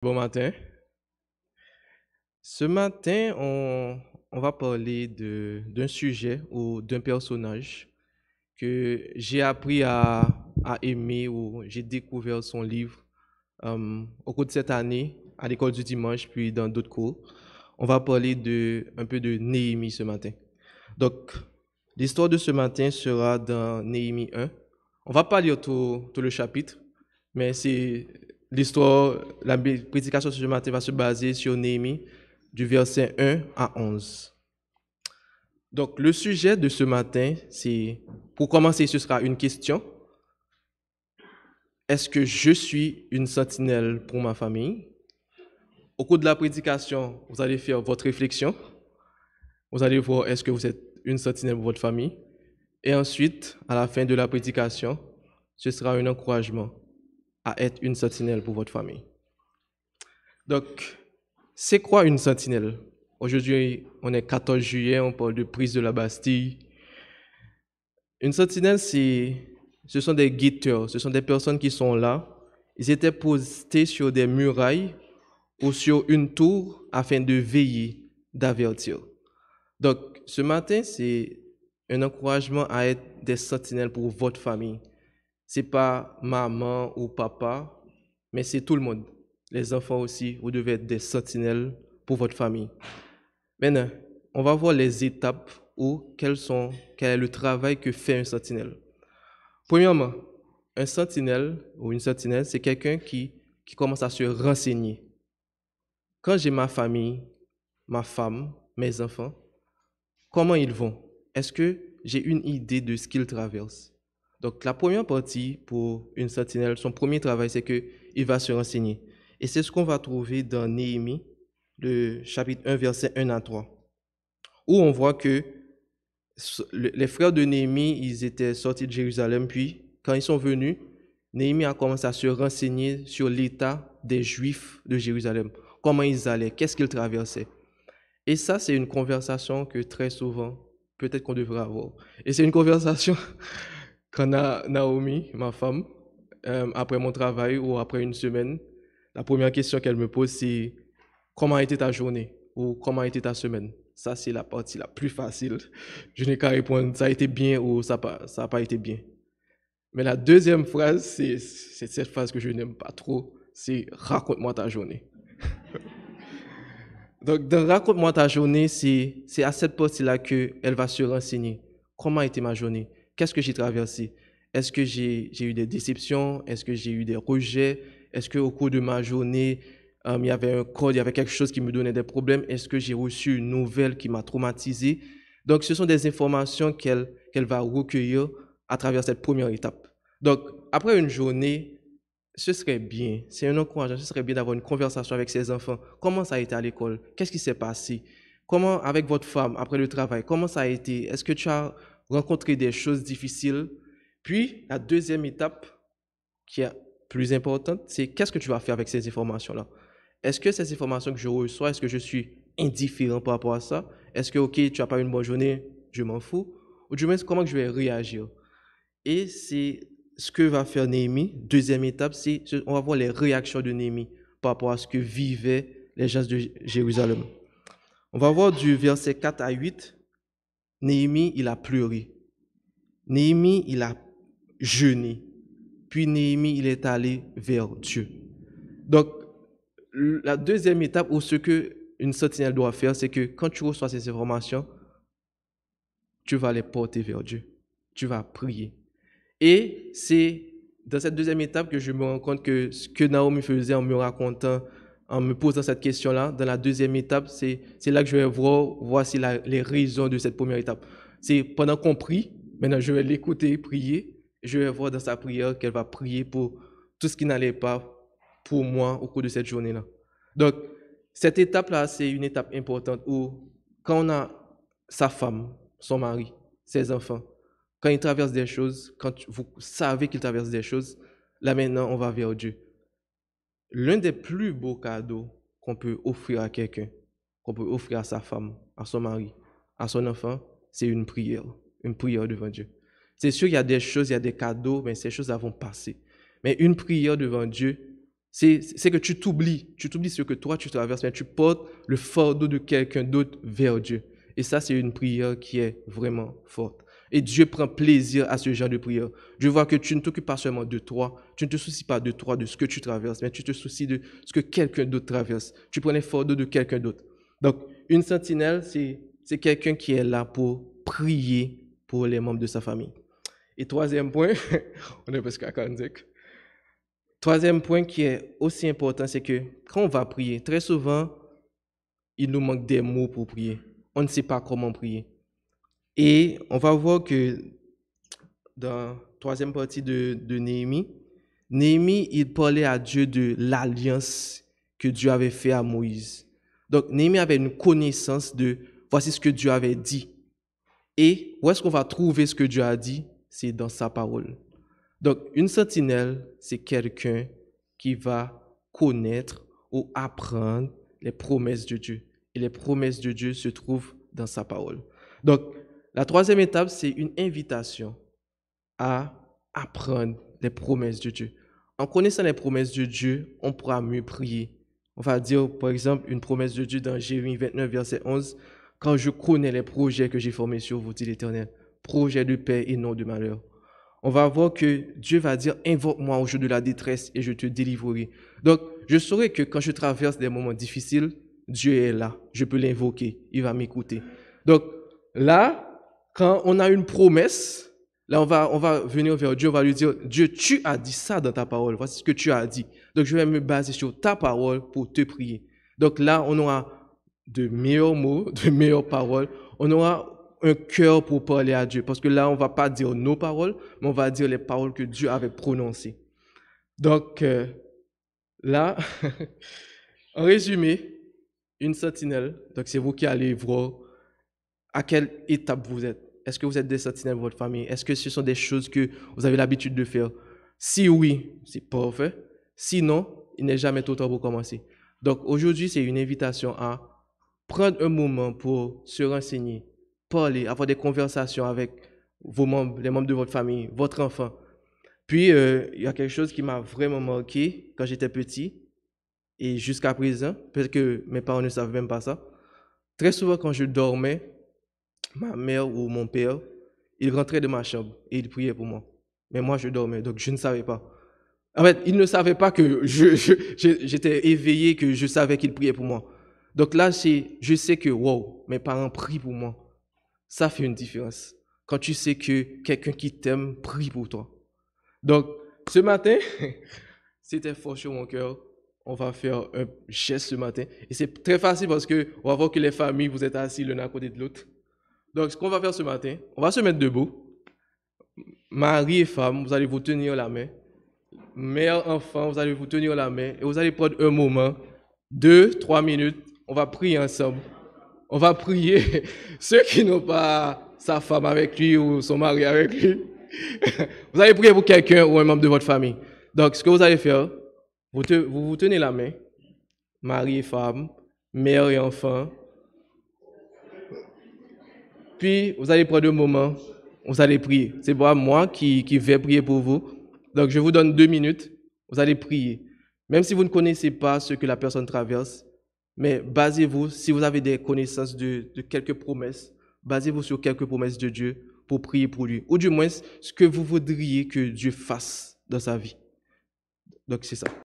Bon matin. Ce matin, on va parler d'un sujet ou d'un personnage que j'ai appris à aimer ou j'ai découvert son livre au cours de cette année à l'école du dimanche puis dans d'autres cours. On va parler un peu de Néhémie ce matin. Donc, l'histoire de ce matin sera dans Néhémie 1. On va pas lire tout le chapitre, mais c'est l'histoire, la prédication de ce matin va se baser sur Néhémie du verset 1 à 11. Donc, le sujet de ce matin, c'est, pour commencer, ce sera une question. Est-ce que je suis une sentinelle pour ma famille? Au cours de la prédication, vous allez faire votre réflexion. Vous allez voir est-ce que vous êtes une sentinelle pour votre famille. Et ensuite, à la fin de la prédication, ce sera un encouragement à être une sentinelle pour votre famille. Donc, c'est quoi une sentinelle? Aujourd'hui, on est 14 juillet, on parle de prise de la Bastille. Une sentinelle, ce sont des guetteurs, ce sont des personnes qui sont là. Ils étaient postés sur des murailles ou sur une tour afin de veiller, d'avertir. Donc, ce matin, c'est un encouragement à être des sentinelles pour votre famille. C'est pas maman ou papa, mais c'est tout le monde. Les enfants aussi, vous devez être des sentinelles pour votre famille. Maintenant, on va voir les étapes ou quel est le travail que fait un sentinelle. Premièrement, un sentinelle ou une sentinelle, c'est quelqu'un qui commence à se renseigner. Quand j'ai ma famille, ma femme, mes enfants, comment ils vont? Est-ce que j'ai une idée de ce qu'ils traversent? Donc, la première partie pour une sentinelle, son premier travail, c'est qu'il va se renseigner. Et c'est ce qu'on va trouver dans Néhémie, le chapitre 1, verset 1 à 3, où on voit que les frères de Néhémie, ils étaient sortis de Jérusalem, puis quand ils sont venus, Néhémie a commencé à se renseigner sur l'état des Juifs de Jérusalem, comment ils allaient, qu'est-ce qu'ils traversaient. Et ça, c'est une conversation que très souvent, peut-être qu'on devrait avoir. Et c'est une conversation quand Naomi, ma femme, après mon travail ou après une semaine, la première question qu'elle me pose, c'est comment a été ta journée ou comment a été ta semaine. Ça, c'est la partie la plus facile. Je n'ai qu'à répondre ça a été bien ou ça n'a pas été bien. Mais la deuxième phrase, c'est cette phrase que je n'aime pas trop, c'est raconte-moi ta journée. Donc, dans raconte-moi ta journée, c'est à cette partie-là qu'elle va se renseigner. Comment a été ma journée? Qu'est-ce que j'ai traversé? Est-ce que j'ai eu des déceptions? Est-ce que j'ai eu des rejets? Est-ce qu'au cours de ma journée, il y avait un code, il y avait quelque chose qui me donnait des problèmes? Est-ce que j'ai reçu une nouvelle qui m'a traumatisé? Donc, ce sont des informations qu'elle va recueillir à travers cette première étape. Donc, après une journée, ce serait bien, c'est un encouragement, ce serait bien d'avoir une conversation avec ses enfants. Comment ça a été à l'école? Qu'est-ce qui s'est passé? Comment, avec votre femme, après le travail, comment ça a été? Est-ce que tu as rencontré des choses difficiles? Puis, la deuxième étape, qui est plus importante, c'est qu'est-ce que tu vas faire avec ces informations-là? Est-ce que ces informations que je reçois, est-ce que je suis indifférent par rapport à ça? Est-ce que, OK, tu n'as pas une bonne journée, je m'en fous? Ou du moins, comment je vais réagir? Et c'est ce que va faire Néhémie. Deuxième étape, c'est on va voir les réactions de Néhémie par rapport à ce que vivaient les gens de Jérusalem. On va voir du verset 4 à 8, Néhémie, il a pleuré. Néhémie, il a jeûné. Puis Néhémie, il est allé vers Dieu. Donc, la deuxième étape, ou ce que une sentinelle doit faire, c'est que quand tu reçois ces informations, tu vas les porter vers Dieu. Tu vas prier. Et c'est dans cette deuxième étape que je me rends compte que ce que Naomi faisait en me racontant, en me posant cette question-là, dans la deuxième étape, c'est là que je vais voir voici les raisons de cette première étape. C'est pendant qu'on prie, maintenant je vais l'écouter prier, je vais voir dans sa prière qu'elle va prier pour tout ce qui n'allait pas pour moi au cours de cette journée-là. Donc, cette étape-là, c'est une étape importante où quand on a sa femme, son mari, ses enfants, quand ils traversent des choses, quand vous savez qu'ils traversent des choses, là maintenant, on va vers Dieu. L'un des plus beaux cadeaux qu'on peut offrir à quelqu'un, qu'on peut offrir à sa femme, à son mari, à son enfant, c'est une prière devant Dieu. C'est sûr, il y a des choses, il y a des cadeaux, mais ces choses-là vont passer. Mais une prière devant Dieu, C'est que tu t'oublies ce que toi tu traverses, mais tu portes le fardeau de quelqu'un d'autre vers Dieu. Et ça, c'est une prière qui est vraiment forte. Et Dieu prend plaisir à ce genre de prière. Dieu voit que tu ne t'occupes pas seulement de toi, tu ne te soucies pas de toi, de ce que tu traverses, mais tu te soucies de ce que quelqu'un d'autre traverse. Tu prends les fardeaux de quelqu'un d'autre. Donc, une sentinelle, c'est quelqu'un qui est là pour prier pour les membres de sa famille. Et troisième point, on est presque à 45. Troisième point qui est aussi important, c'est que quand on va prier, très souvent, il nous manque des mots pour prier. On ne sait pas comment prier. Et on va voir que dans la troisième partie de Néhémie, Néhémie, il parlait à Dieu de l'alliance que Dieu avait fait à Moïse. Donc, Néhémie avait une connaissance de voici ce que Dieu avait dit. Et où est-ce qu'on va trouver ce que Dieu a dit? C'est dans sa parole. Donc, une sentinelle, c'est quelqu'un qui va connaître ou apprendre les promesses de Dieu. Et les promesses de Dieu se trouvent dans sa parole. Donc, la troisième étape, c'est une invitation à apprendre les promesses de Dieu. En connaissant les promesses de Dieu, on pourra mieux prier. On va dire, par exemple, une promesse de Dieu dans Jérémie 29, verset 11. « Quand je connais les projets que j'ai formés sur vous, dit l'Éternel, projets de paix et non de malheur. » On va voir que Dieu va dire « Invoque-moi au jour de la détresse et je te délivrerai. » Donc, je saurai que quand je traverse des moments difficiles, Dieu est là. Je peux l'invoquer. Il va m'écouter. Donc, là, quand on a une promesse, là, on va venir vers Dieu, on va lui dire « Dieu, tu as dit ça dans ta parole. Voici ce que tu as dit. Donc, je vais me baser sur ta parole pour te prier. » Donc là, on aura de meilleurs mots, de meilleures paroles. On aura un cœur pour parler à Dieu. Parce que là, on ne va pas dire nos paroles, mais on va dire les paroles que Dieu avait prononcées. Donc, là, en résumé, une sentinelle, donc c'est vous qui allez voir à quelle étape vous êtes. Est-ce que vous êtes des sentinelles de votre famille? Est-ce que ce sont des choses que vous avez l'habitude de faire? Si oui, c'est parfait. Sinon, il n'est jamais trop tard pour commencer. Donc, aujourd'hui, c'est une invitation à prendre un moment pour se renseigner, parler, avoir des conversations avec vos membres, les membres de votre famille, votre enfant. Puis, il y a quelque chose qui m'a vraiment marqué quand j'étais petit et jusqu'à présent, peut-être que mes parents ne savent même pas ça. Très souvent, quand je dormais, ma mère ou mon père, il rentrait de ma chambre et il priait pour moi. Mais moi, je dormais, donc je ne savais pas. En fait, il ne savait pas que j'étais éveillé, que je savais qu'il priait pour moi. Donc là, je sais que, wow, mes parents prient pour moi. Ça fait une différence. Quand tu sais que quelqu'un qui t'aime prie pour toi. Donc, ce matin, c'était fort sur mon cœur. On va faire un geste ce matin. Et c'est très facile parce que on va voir que les familles, vous êtes assis l'un à côté de l'autre. Donc, ce qu'on va faire ce matin, on va se mettre debout. Mari et femme, vous allez vous tenir la main. Mère, enfant, vous allez vous tenir la main et vous allez prendre un moment, 2-3 minutes. On va prier ensemble. On va prier ceux qui n'ont pas sa femme avec lui ou son mari avec lui. Vous allez prier pour quelqu'un ou un membre de votre famille. Donc, ce que vous allez faire, vous vous tenez la main, mari et femme, mère et enfant. Puis, vous allez prendre un moment, vous allez prier. C'est pas moi qui vais prier pour vous. Donc, je vous donne 2 minutes, vous allez prier. Même si vous ne connaissez pas ce que la personne traverse, mais basez-vous, si vous avez des connaissances de quelques promesses, basez-vous sur quelques promesses de Dieu pour prier pour lui. Ou du moins, ce que vous voudriez que Dieu fasse dans sa vie. Donc, c'est ça.